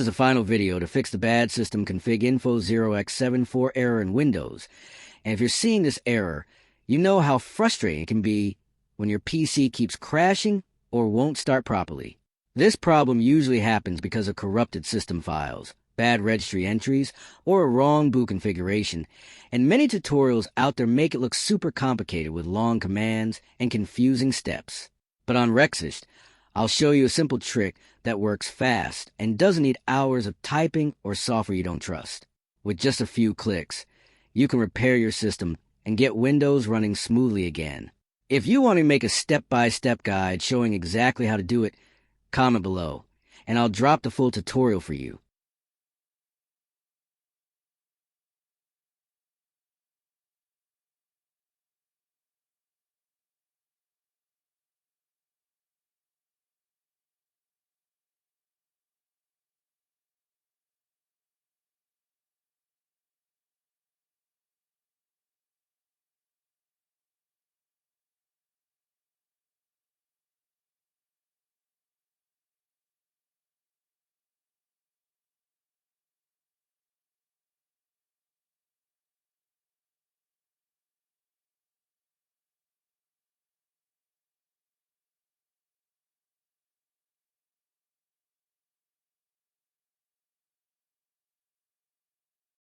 This is a final video to fix the bad system config info 0x74 error in Windows. And if you're seeing this error, you know how frustrating it can be when your PC keeps crashing or won't start properly. This problem usually happens because of corrupted system files, bad registry entries, or a wrong boot configuration, and many tutorials out there make it look super complicated with long commands and confusing steps. But on Rexist, I'll show you a simple trick that works fast and doesn't need hours of typing or software you don't trust. With just a few clicks, you can repair your system and get Windows running smoothly again. If you want to make a step-by-step guide showing exactly how to do it, comment below, and I'll drop the full tutorial for you.